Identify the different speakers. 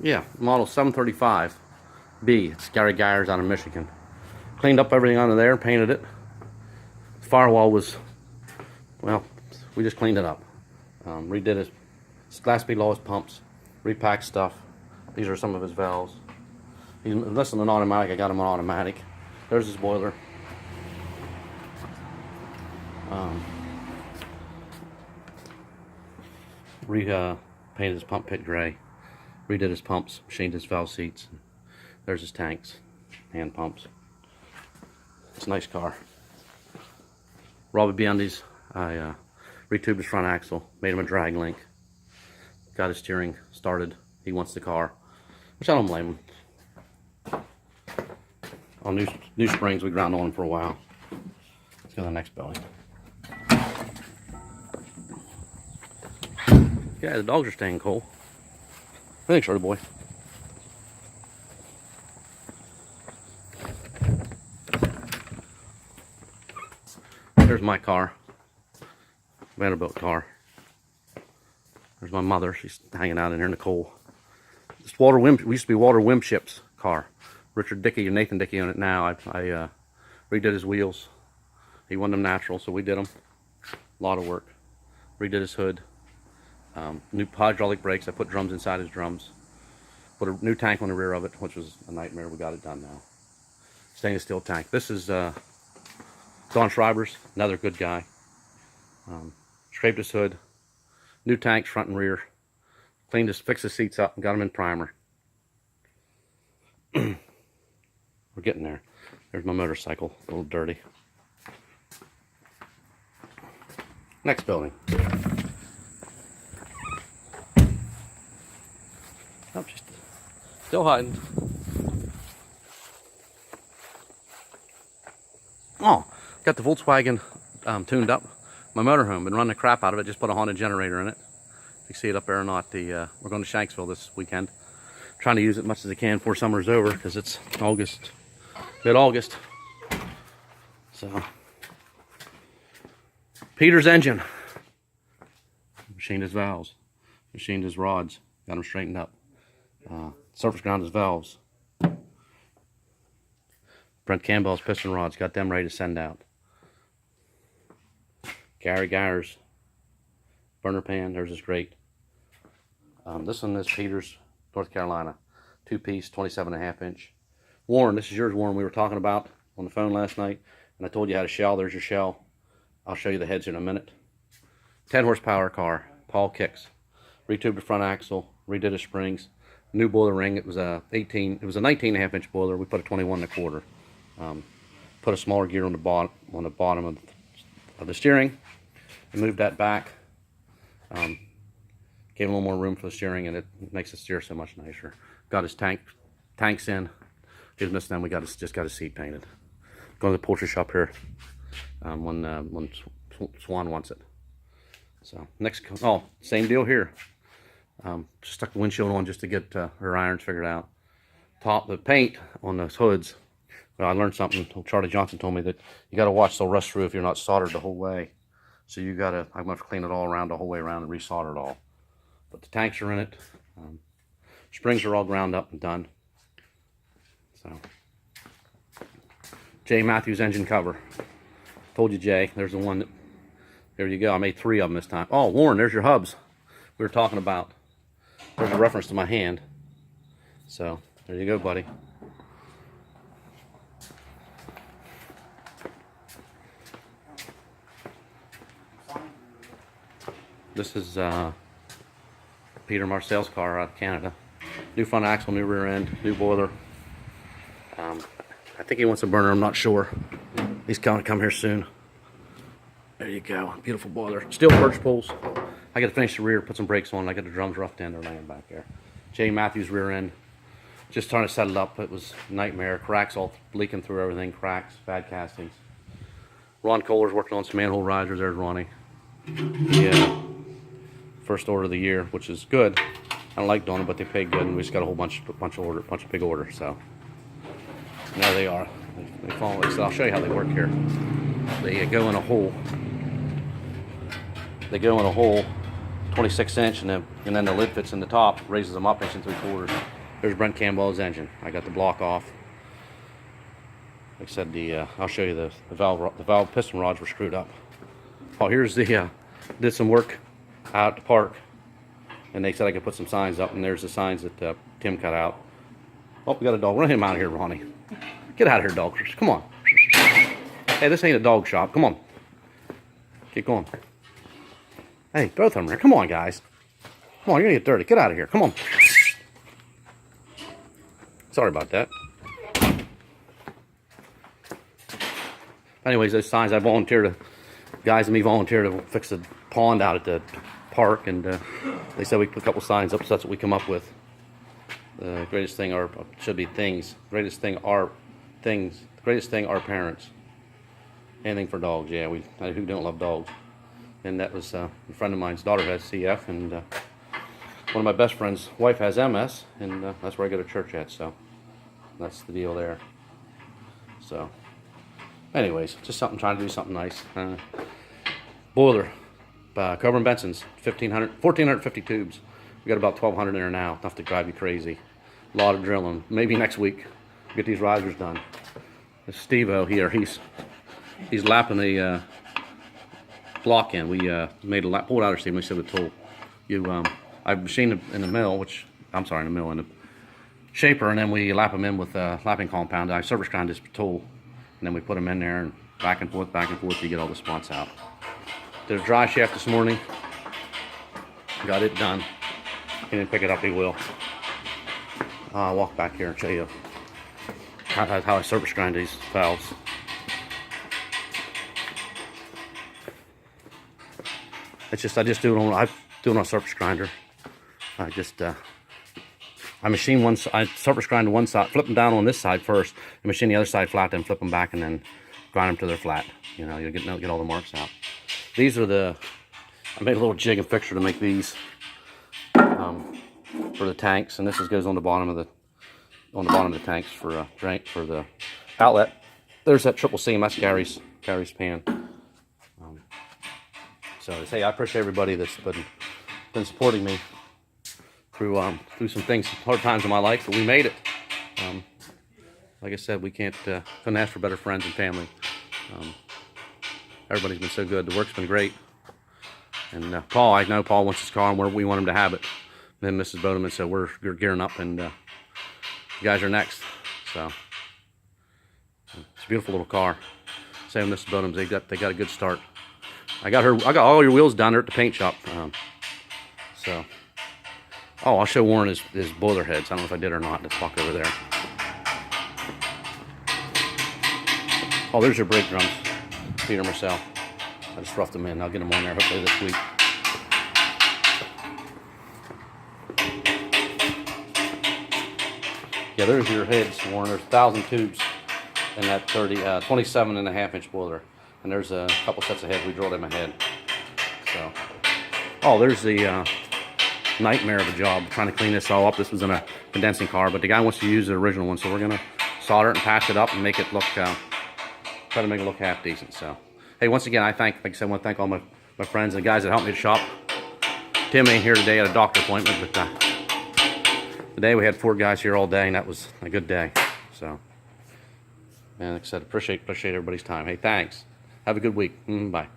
Speaker 1: Yeah, model 735B. It's Gary Geyers out of Michigan. Cleaned up everything under there, painted it. Firewall was, well, we just cleaned it up. Redid his glass bead lowest pumps, repacked stuff. These are some of his valves. He's listening to an automatic. I got him on automatic. There's his boiler. Painted his pump pit gray. Redid his pumps, machined his valve seats. There's his tanks, hand pumps. It's a nice car. Robbie Biondi's, I retubed his front axle, made him a drag link. Got his steering started. He wants the car, which I don't blame him. On new springs, we ground on them for a while. Let's go to the next building. Yeah, the dogs are staying cool. Thanks, shorty boy. There's my car. Vanderbilt car. There's my mother. She's hanging out in here in the cold. This we used to be Walter Wimship's car. Richard Dickey and Nathan Dickey on it now. I redid his wheels. He wanted them natural, so we did them. A lot of work. Redid his hood. New hydraulic brakes. I put drums inside his drums. Put a new tank on the rear of it, which was a nightmare. We got it done now. Stainless steel tank. This is Don Schreiber's, another good guy. Scraped his hood. New tanks front and rear. Fixed his seats up and got them in primer. We're getting there. There's my motorcycle, a little dirty. Next building. Oh, just still hiding. Oh, got the Volkswagen tuned up. My motorhome, been running the crap out of it. Just put a Honda generator in it. If you see it up there or not, we're going to Shanksville this weekend. Trying to use it as much as I can before summer's over because it's August, mid-August. So, Peter's engine. Machined his valves, machined his rods, got them straightened up. Surface ground his valves. Brent Campbell's piston rods, got them ready to send out. Gary Geyers burner pan, there's his grate. This one is Peters, North Carolina. 2-piece, 27.5 inch. Warren, this is yours, Warren, we were talking about on the phone last night. And I told you how to shell, there's your shell. I'll show you the heads in a minute. 10 horsepower car, Paul Kicks. Retubed the front axle, redid his springs. New boiler ring, it was a 19.5 inch boiler. We put a 21.25. Put a smaller gear on the bottom of the steering and moved that back. Gave a little more room for the steering, and it makes the steer so much nicer. Got his tanks in. He was missing them. We just got his seat painted. Going to the poultry shop here when Swan wants it. So next, same deal here. Just stuck the windshield on just to get her irons figured out. The paint on those hoods. Well, I learned something. Charlie Johnson told me that you got to watch they'll rust through if you're not soldered the whole way. So I'm going to have to clean it all around the whole way around and resolder it all. But the tanks are in it. Springs are all ground up and done. So, Jay Matthews engine cover. Told you, Jay. There's the one that. There you go. I made 3 of them this time. Oh, Warren, there's your hubs. We were talking about. There's a reference to my hand. So there you go, buddy. This is Peter Marcel's car out of Canada. New front axle, new rear end, new boiler. I think he wants a burner, I'm not sure. He's going to come here soon. There you go, beautiful boiler. Steel perch pulls. I got to finish the rear, put some brakes on. I got the drums roughed in, they're laying back there. Jay Matthews rear end. Just trying to set it up, it was a nightmare. Cracks all leaking through everything, cracks, bad castings. Ron Kohler's working on some manhole risers, there's Ronnie. Yeah. First order of the year, which is good. I don't like doing it, but they pay good, and we just got a whole bunch of big orders. So there they are. They follow it. So I'll show you how they work here. They go in a hole. 26 inch, and then the lid fits in the top, raises them up 1 3/4. There's Brent Campbell's engine. I got the block off. Like I said, I'll show you the valve piston rods were screwed up. Oh, here's did some work out at the park, and they said I could put some signs up, and there's the signs that Tim cut out. Oh, we got a dog. Run him out of here, Ronnie. Get out of here, dog. Come on. Hey, this ain't a dog shop. Come on. Keep going. Hey, both of them here. Come on, guys. Come on, you're gonna get dirty. Get out of here. Come on. Sorry about that. Anyways, those signs, guys and me volunteered to fix the pond out at the park, and they said we put a couple signs up, so that's what we come up with. The greatest thing should be things. Greatest thing are things. The greatest thing are parents. Anything for dogs, yeah. Who don't love dogs? And that was a friend of mine's daughter has CF, and one of my best friend's wife has MS, and that's where I go to church at. So that's the deal there. So, anyways, just trying to do something nice. Boiler, Coburn Benson's 1,450 tubes. We got about 1,200 in there now. Enough to drive you crazy. A lot of drilling. Maybe next week get these risers done. Steve-O here, he's lapping the block in. We made a lap, pulled out our steam. We said with tool. I machined it in the mill, in the shaper, and then we lap them in with lapping compound. I surface grind this tool, and then we put them in there and back and forth to get all the spots out. Did a dry shaft this morning. Got it done. He didn't pick it up, he will. I'll walk back here and show you how I surface grind these valves. It's just I do it on a surface grinder. I machine I surface grind one side, flip them down on this side first, and machine the other side flat, then flip them back, and then grind them till they're flat. You know, you'll get all the marks out. These are I made a little jig and fixture to make these for the tanks, and this goes on the bottom of the tanks for the outlet. There's that triple CMS Gary's pan. So hey, I appreciate everybody that's been supporting me through some things, hard times in my life, but we made it. Like I said, we couldn't ask for better friends and family. Everybody's been so good. The work's been great. And Paul, I know Paul wants his car, and we want him to have it. And then Mrs. Bodeman said we're gearing up, and you guys are next. So it's a beautiful little car. Same with Mrs. Bodeman, they got a good start. I got all your wheels down there at the paint shop. I'll show Warren his boiler heads. I don't know if I did or not. Let's walk over there. Oh, there's your brake drums, Peter Marcel. I just roughed them in. I'll get them on there hopefully this week. Yeah, there's your heads, Warren. There's 1,000 tubes in that 27.5-inch boiler. And there's a couple sets of heads. We drilled them ahead. So, there's the nightmare of a job trying to clean this all up. This was in a condensing car, but the guy wants to use the original one, so we're gonna solder it and patch it up and make it look, try to make it look half decent. So, hey, once again, like I said, I want to thank all my friends and guys that helped me to shop. Tim ain't here today at a doctor appointment, but today we had 4 guys here all day, and that was a good day. So, man, like I said, appreciate everybody's time. Hey, thanks. Have a good week. Bye.